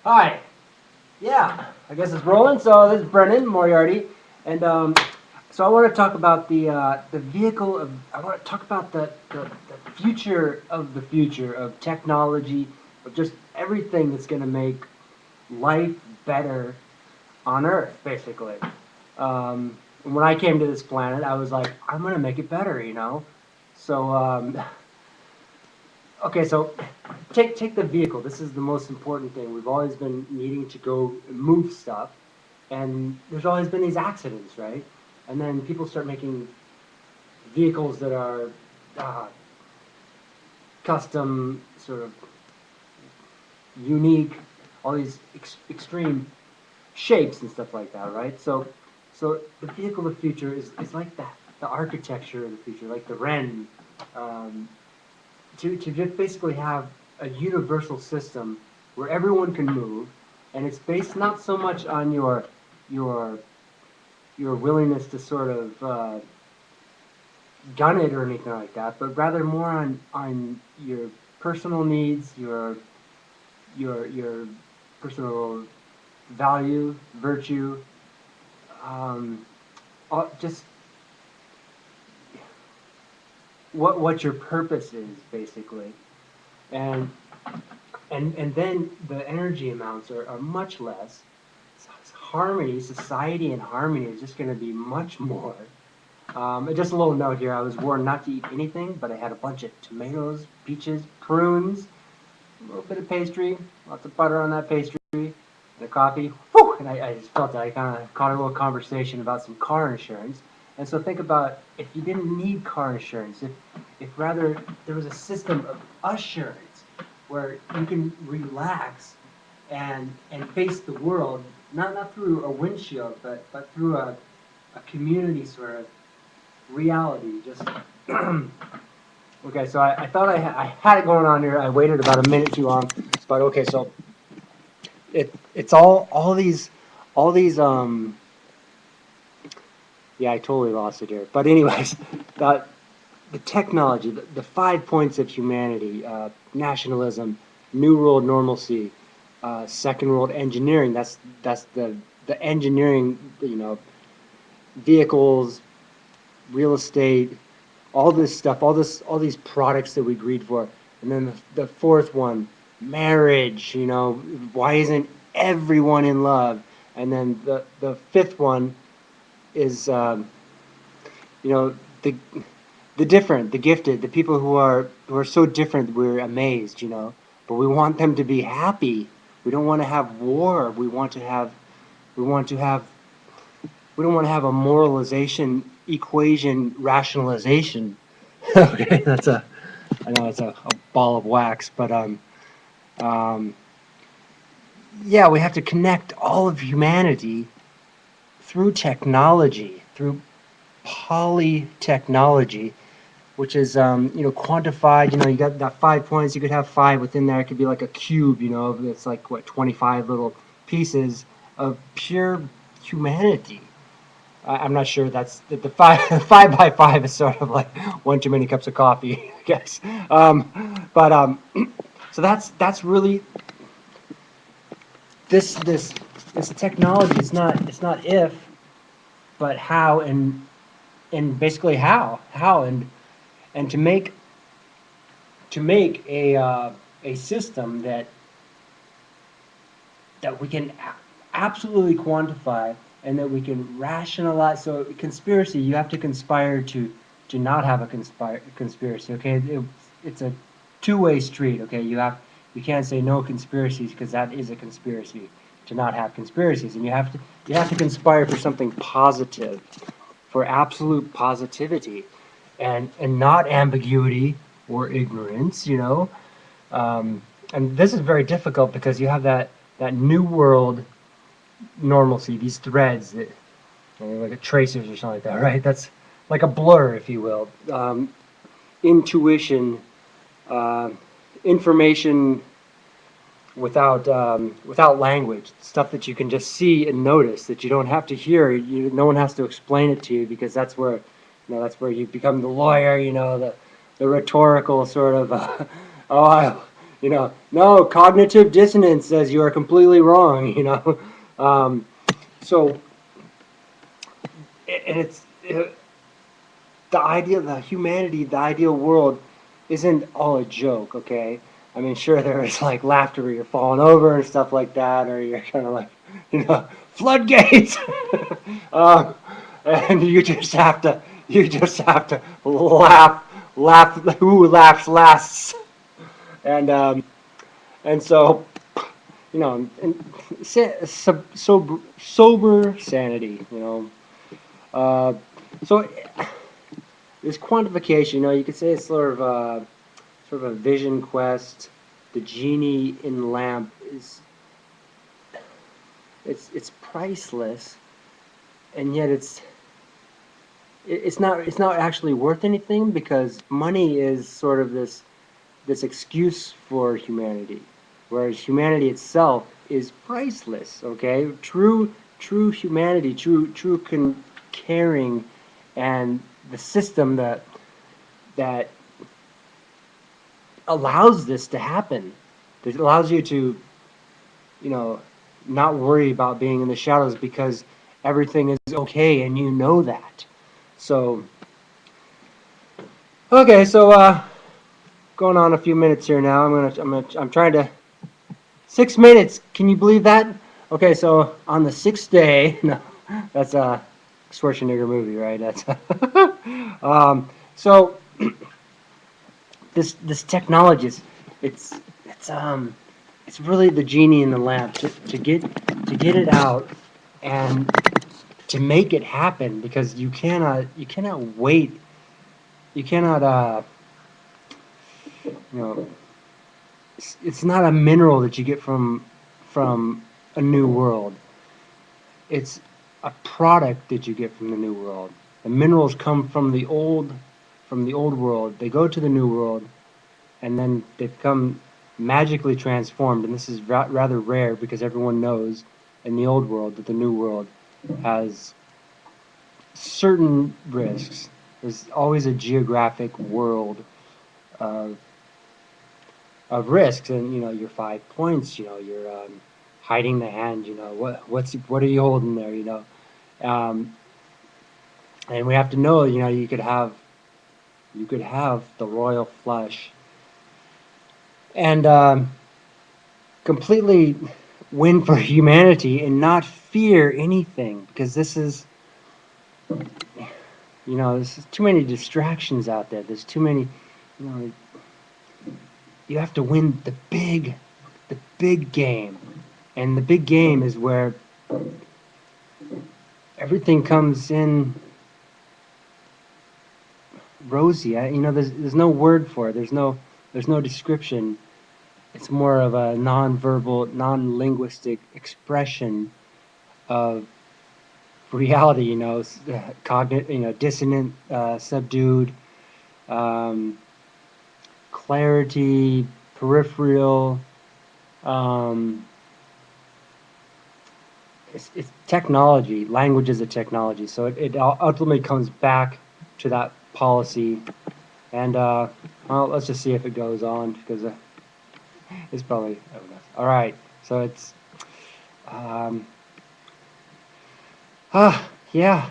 Hi. Yeah, I guess it's rolling. So this is Brennan Moriarty, and so I want to talk about the vehicle of. I want to talk about the future of technology, of just everything that's going to make life better on Earth, basically. When I came to this planet, I was like, I'm going to make it better, you know. So okay, so take the vehicle. This is the most important thing. We've always been needing to go move stuff, and there's always been these accidents, right? And then people start making vehicles that are uh, custom, sort of unique, all these extreme shapes and stuff like that, right? So the vehicle of the future is like that. The architecture of the future, like the Wren, um, to just basically have a universal system where everyone can move, and it's based not so much on your your willingness to sort of gun it or anything like that, but rather more on your personal needs, your personal value, virtue, um, just what your purpose is basically, and and then the energy amounts are much less. Harmony, society and harmony is just going to be much more. Just a little note here, I was warned not to eat anything, but I had a bunch of tomatoes, peaches, prunes, a little bit of pastry, lots of butter on that pastry, and a coffee. Whew! And I just felt that I kind of caught a little conversation about some car insurance. And so think about if you didn't need car insurance, if rather there was a system of assurance where you can relax and face the world, not through a windshield, but through a community sort of reality. Just okay. So I thought I had it going on here. I waited about a minute too long, but okay. So it's all these yeah, I totally lost it here. But anyways, the technology, the 5 points of humanity, nationalism, new world normalcy, second world engineering. That's the engineering, vehicles, real estate, all this stuff, all these products that we greed for. And then the fourth one, marriage. Why isn't everyone in love? And then the fifth one is you know the different, the gifted, the people who are so different. We're amazed, but we want them to be happy. We don't want to have war. We want to have we don't want to have a moralization equation rationalization. Okay, I know it's a ball of wax, but um, yeah, we have to connect all of humanity through technology, through polytechnology, which is quantified. You got that 5 points. You could have five within there. It could be like a cube. It's like what 25 little pieces of pure humanity. I'm not sure that's the five 5 by 5 is sort of like one too many cups of coffee, I guess. But so that's really this technology. It's not if, but how, and basically how and to make a system that we can absolutely quantify and that we can rationalize. So conspiracy, you have to conspire to not have a conspiracy. Okay, it's a two-way street. Okay, you can't say no conspiracies, because that is a conspiracy to not have conspiracies, and you have to conspire for something positive, for absolute positivity, and not ambiguity or ignorance. And this is very difficult because you have that new world normalcy, these threads that, like a tracers or something like that, right? That's like a blur, if you will. Intuition, uh, information without language, stuff that you can just see and notice, that you don't have to hear. No one has to explain it to you, because that's where you become the lawyer. The rhetorical sort of oh, No, cognitive dissonance says you are completely wrong. So, and the idea, the humanity, the ideal world isn't all a joke, okay? I mean, sure, there's like laughter where you're falling over and stuff like that, or you're kind of like, floodgates. um, and you just have to laugh. Who laughs last? And so, sober sanity, Uh, so this quantification, you could say it's sort of a vision quest. The genie in the lamp is it's priceless, and yet it's not actually worth anything, because money is sort of this excuse for humanity, whereas humanity itself is priceless. Okay, true humanity, true caring, and the system that allows this to happen, that allows you to you know not worry about being in the shadows, because everything is okay and you know that. So okay, so going on a few minutes here now. I'm trying to 6 minutes. Can you believe that? Okay, so on the sixth day, no, that's a Schwarzenegger movie, right? That's so this technology is it's it's um it's really the genie in the lamp to get it out and to make it happen, because you cannot wait, you cannot you know it's not a mineral that you get from a new world. It's a product that you get from the new world. The minerals come from the old world. They go to the new world, and then they become magically transformed. And this is rather rare, because everyone knows in the old world that the new world has certain risks. There's always a geographic world of of risks, and your 5 points. You're hiding the hand. What are you holding there? Um, and we have to know. You could have the royal flush, and completely win for humanity and not fear anything, because there's too many distractions out there. There's too many. You know, you have to win the big game, and the big game is where everything comes in rosy. There's no word for it. There's no description. It's more of a non-verbal, non-linguistic expression of reality. Cognate, dissonant, subdued, um, clarity, peripheral. Um, it's technology. Language is a technology, so it ultimately comes back to that policy. And well, let's just see if it goes on, because it's probably. Oh, no. All right, so it's yeah.